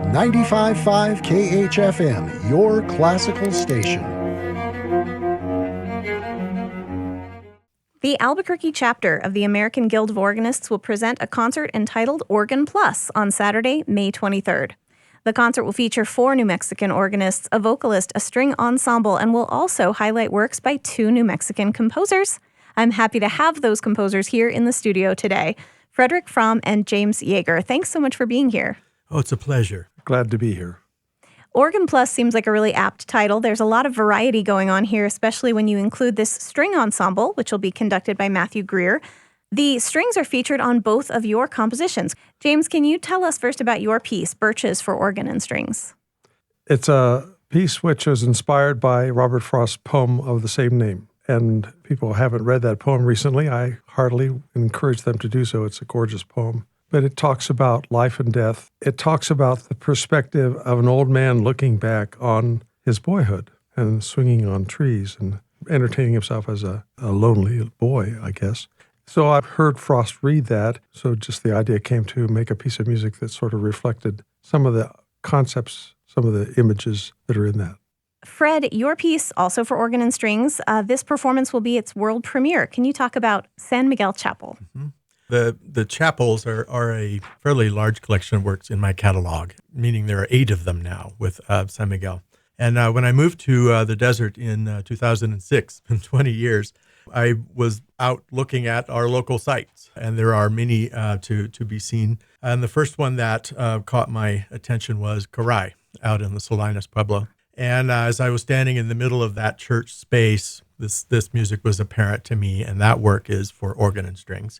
95.5 KHFM, your classical station. The Albuquerque Chapter of the American Guild of Organists will present a concert entitled Organ Plus on Saturday, May 23rd. The concert will feature 4 New Mexican organists, a vocalist, a string ensemble, and will also highlight works by 2 New Mexican composers. I'm happy to have those composers here in the studio today, Frederick Frahm and James Yeager. Thanks so much for being here. Oh, it's a pleasure. Glad to be here. Organ Plus seems like a really apt title. There's a lot of variety going on here, especially when you include this string ensemble, which will be conducted by Matthew Greer. The strings are featured on both of your compositions. James, can you tell us first about your piece, Birches for Organ and Strings? It's a piece which was inspired by Robert Frost's poem of the same name. And people haven't read that poem recently. I heartily encourage them to do so. It's a gorgeous poem. But it talks about life and death. It talks about the perspective of an old man looking back on his boyhood and swinging on trees and entertaining himself as a lonely boy, I guess. So I've heard Frost read that, so just the idea came to make a piece of music that sort of reflected some of the concepts, some of the images that are in that. Fred, your piece, also for organ and strings, this performance will be its world premiere. Can you talk about San Miguel Chapel? Mm-hmm. The chapels are a fairly large collection of works in my catalog, meaning there are 8 of them now with San Miguel. And when I moved to the desert in 2006, in 20 years, I was out looking at our local sites, and there are many to be seen. And the first one that caught my attention was Caray, out in the Salinas Pueblo. And as I was standing in the middle of that church space, this music was apparent to me, and that work is for organ and strings.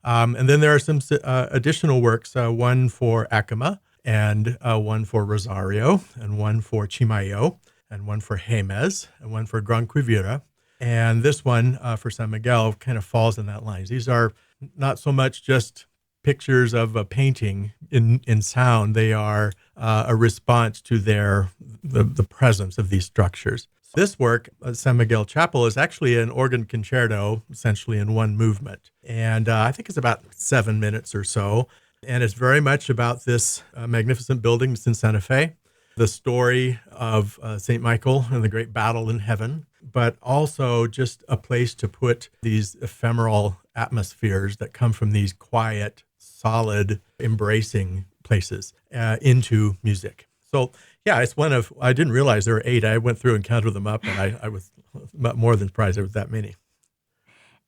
And then there are some additional works, one for Acoma, and one for Rosario, and one for Chimayo, and one for Jemez, and one for Gran Quivira. And this one for San Miguel kind of falls in that line. These are not so much just pictures of a painting in sound. They are a response to the presence of these structures. This work, San Miguel Chapel, is actually an organ concerto, essentially in one movement. And I think it's about 7 minutes or so. And it's very much about this magnificent building that's in Santa Fe, the story of St. Michael and the great battle in heaven, but also just a place to put these ephemeral atmospheres that come from these quiet, solid, embracing places into music. So, yeah, it's one of, I didn't realize there were 8. I went through and counted them up, and I was more than surprised there was that many.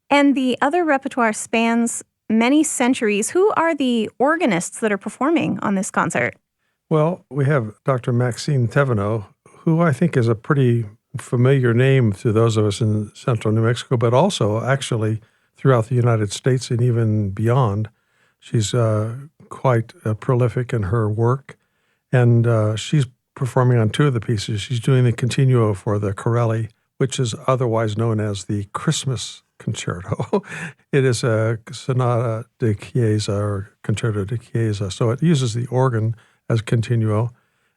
And the other repertoire spans many centuries. Who are the organists that are performing on this concert? Well, we have Dr. Maxine Thevenot, who I think is a pretty familiar name to those of us in central New Mexico, but also actually throughout the United States and even beyond. She's quite prolific in her work, and she's performing on 2 of the pieces. She's doing the continuo for the Corelli, which is otherwise known as the Christmas Concerto. It is a sonata de chiesa or concerto de chiesa, so it uses the organ as continuo.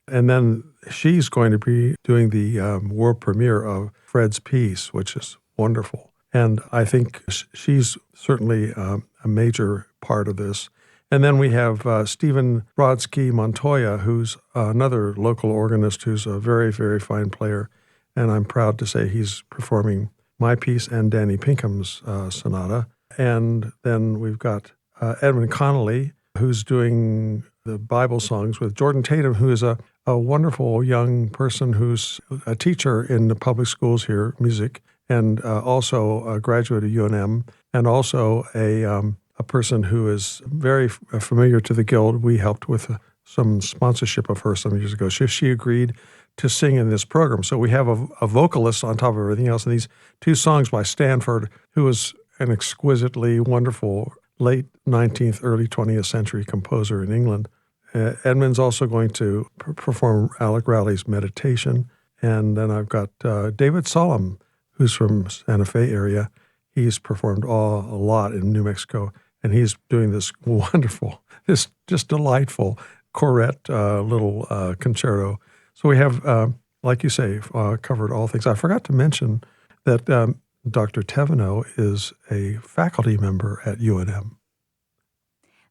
And then she's going to be doing the world premiere of Fred's piece, which is wonderful. And I think she's certainly a major part of this. And then we have Stephen Brodsky Montoya, who's another local organist who's a very, very fine player. And I'm proud to say he's performing my piece and Danny Pinkham's sonata. And then we've got Edmund Connolly, who's doing the Bible songs with Jordyn Tatum, who is a wonderful young person who's a teacher in the public schools here, music, and also a graduate of UNM, and also a person who is very familiar to the Guild. We helped with some sponsorship of her some years ago. She agreed to sing in this program. So we have a vocalist on top of everything else, and these 2 songs by Stanford, who was an exquisitely wonderful late 19th, early 20th century composer in England. Edmund's also going to perform Alec Rowley's Meditation. And then I've got David Solom, who's from Santa Fe area. He's performed a lot in New Mexico, and he's doing this wonderful, this just delightful Corette little concerto. So we have, like you say, covered all things. I forgot to mention that Dr. Thevenot is a faculty member at UNM.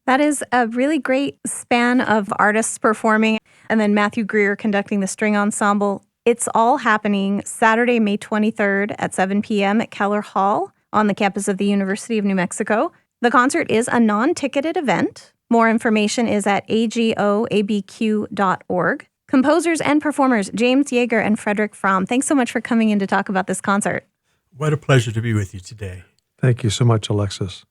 That is a really great span of artists performing, and then Matthew Greer conducting the string ensemble. It's all happening Saturday, May 23rd at 7 p.m. at Keller Hall on the campus of the University of New Mexico. The concert is a non-ticketed event. More information is at agoabq.org. Composers and performers James Yeager and Frederick Frahm, thanks so much for coming in to talk about this concert. What a pleasure to be with you today. Thank you so much, Alexis.